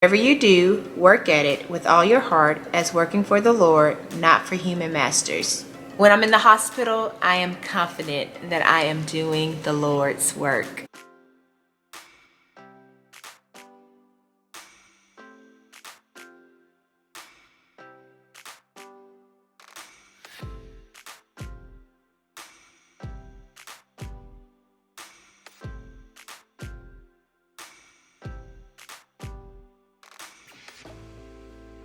Whatever you do, work at it with all your heart as working for the Lord, not for human masters. When I'm in the hospital, I am confident that I am doing the Lord's work.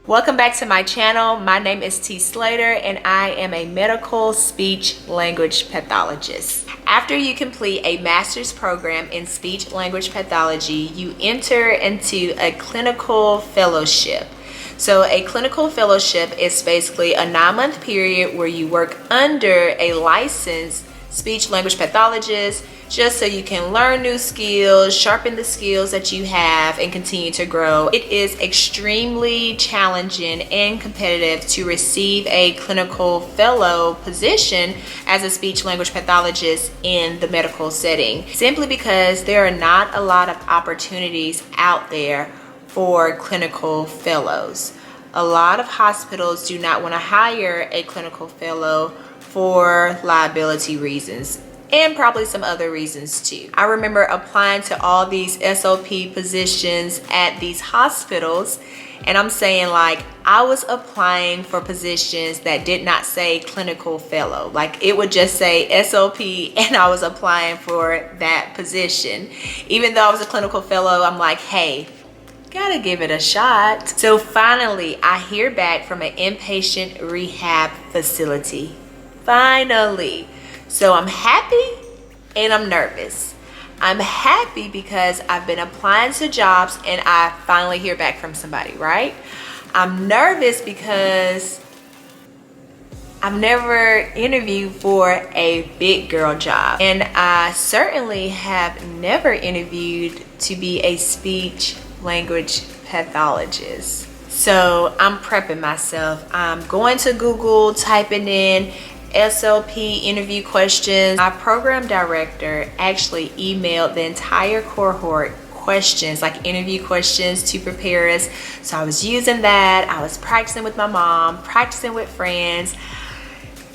Welcome back to my channel. My name is T.Slater and I am a medical speech-language pathologist. After you complete a master's program in speech-language pathology, you enter into a clinical fellowship. So a clinical fellowship is basically a 9-month period where you work under a licensed speech-language pathologist, just so you can learn new skills, sharpen the skills that you have, and continue to grow. It is extremely challenging and competitive to receive a clinical fellow position as a speech-language pathologist in the medical setting, simply because there are not a lot of opportunities out there for clinical fellows. A lot of hospitals do not want to hire a clinical fellow for liability reasons, and probably some other reasons too. I remember applying to all these SLP positions at these hospitals, and I'm saying, like, I was applying for positions that did not say clinical fellow. Like, it would just say SLP and I was applying for that position. Even though I was a clinical fellow, I'm like, hey, gotta give it a shot. So finally, I hear back from an inpatient rehab facility. Finally. So I'm happy and I'm nervous. I'm happy because I've been applying to jobs and I finally hear back from somebody, right? I'm nervous because I've never interviewed for a big girl job, and I certainly have never interviewed to be a speech language pathologist. So I'm prepping myself. I'm going to Google, typing in SLP interview questions. My program director actually emailed the entire cohort questions, like interview questions, to prepare us. So I was using that. I was practicing with my mom, practicing with friends.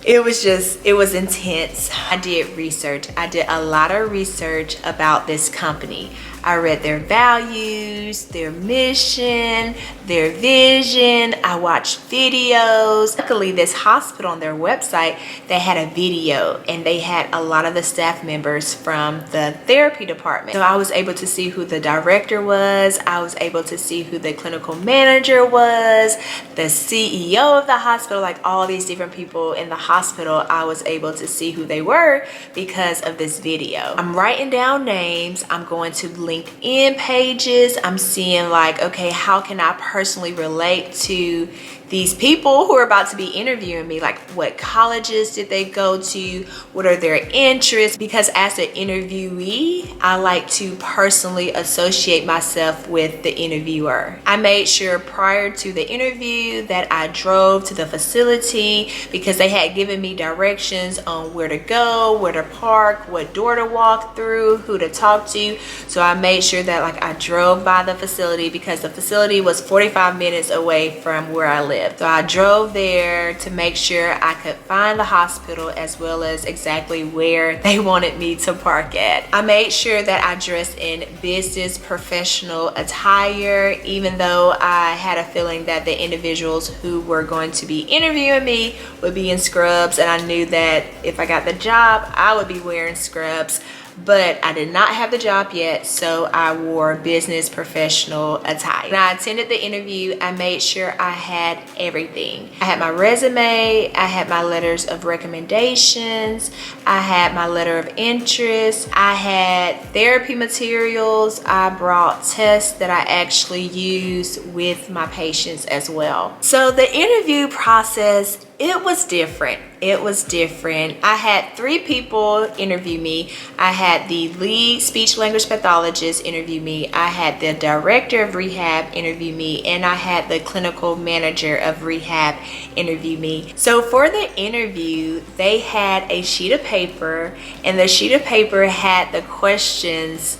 It was intense. I did research. I did a lot of research about this company. I read their values, their mission, their vision. I watched videos. Luckily, this hospital on their website, they had a video and they had a lot of the staff members from the therapy department. So I was able to see who the director was. I was able to see who the clinical manager was, the CEO of the hospital, like all these different people in the hospital. I was able to see who they were because of this video. I'm writing down names. I'm going to LinkedIn pages. I'm seeing, like, okay, how can I personally relate to these people who are about to be interviewing me? Like, what colleges did they go to? What are their interests? Because as an interviewee, I like to personally associate myself with the interviewer. I made sure prior to the interview that I drove to the facility, because they had given me directions on where to go, where to park, what door to walk through, who to talk to. So I made sure that, like, I drove by the facility, because the facility was 45 minutes away from where I live. So I drove there to make sure I could find the hospital as well as exactly where they wanted me to park at. I made sure that I dressed in business professional attire, even though I had a feeling that the individuals who were going to be interviewing me would be in scrubs, and I knew that if I got the job, I would be wearing scrubs. But I did not have the job yet, so I wore business professional attire. When I attended the interview, I made sure I had everything. I had my resume, I had my letters of recommendations, I had my letter of interest, I had therapy materials, I brought tests that I actually use with my patients as well. So the interview process, it was different. It was different. I had 3 people interview me. I had the lead speech language pathologist interview me. I had the director of rehab interview me, and I had the clinical manager of rehab interview me. So for the interview, they had a sheet of paper, and the sheet of paper had the questions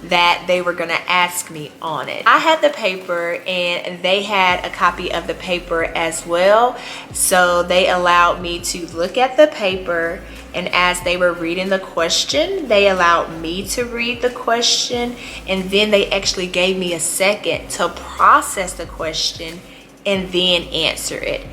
that they were gonna ask me on it. I had the paper and they had a copy of the paper as well. So they allowed me to look at the paper, and as they were reading the question, they allowed me to read the question, and then they actually gave me a second to process the question and then answer it.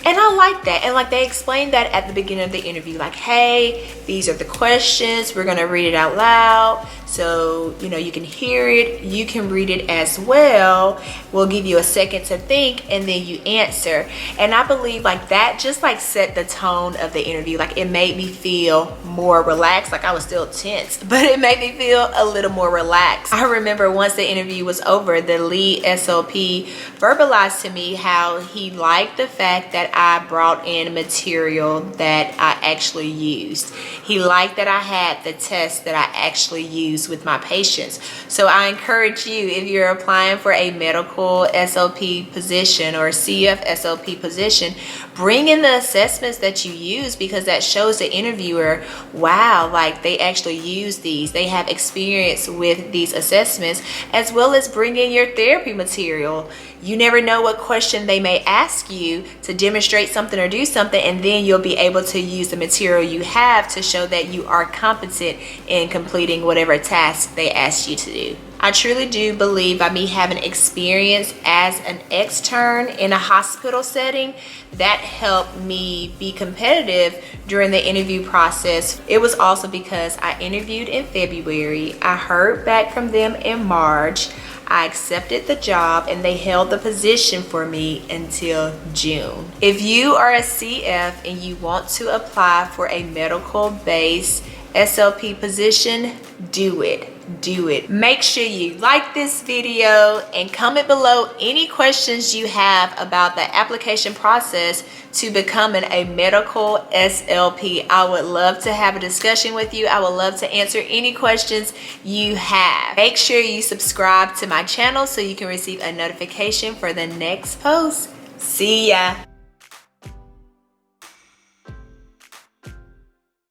And I like that. And like they explained that at the beginning of the interview, like, hey, these are the questions, we're gonna read it out loud, so you can hear it, you can read it as well. We'll give you a second to think and then you answer. And I believe like that just like set the tone of the interview. Like it made me feel more relaxed. Like I was still tense, but it made me feel a little more relaxed. I remember once the interview was over, the lead SLP verbalized to me how he liked the fact that I brought in material that I actually used. He liked that I had the test that I actually used with my patients. So I encourage you, if you're applying for a medical SLP position or CF-SLP position, bring in the assessments that you use, because that shows the interviewer, wow, like they actually use these, they have experience with these assessments, as well as bring in your therapy material. You never know what question they may ask you to demonstrate something or do something, and then you'll be able to use the material you have to show that you are competent in completing whatever task they ask you to do. I truly do believe by me having experience as an extern in a hospital setting, that helped me be competitive during the interview process. It was also because I interviewed in February, I heard back from them in March, I accepted the job, and they held the position for me until June. If you are a CF and you want to apply for a medical-based SLP position, do it. Do it. Make sure you like this video and comment below any questions you have about the application process to becoming a medical SLP. I would love to have a discussion with you. I would love to answer any questions you have. Make sure you subscribe to my channel so you can receive a notification for the next post. See ya.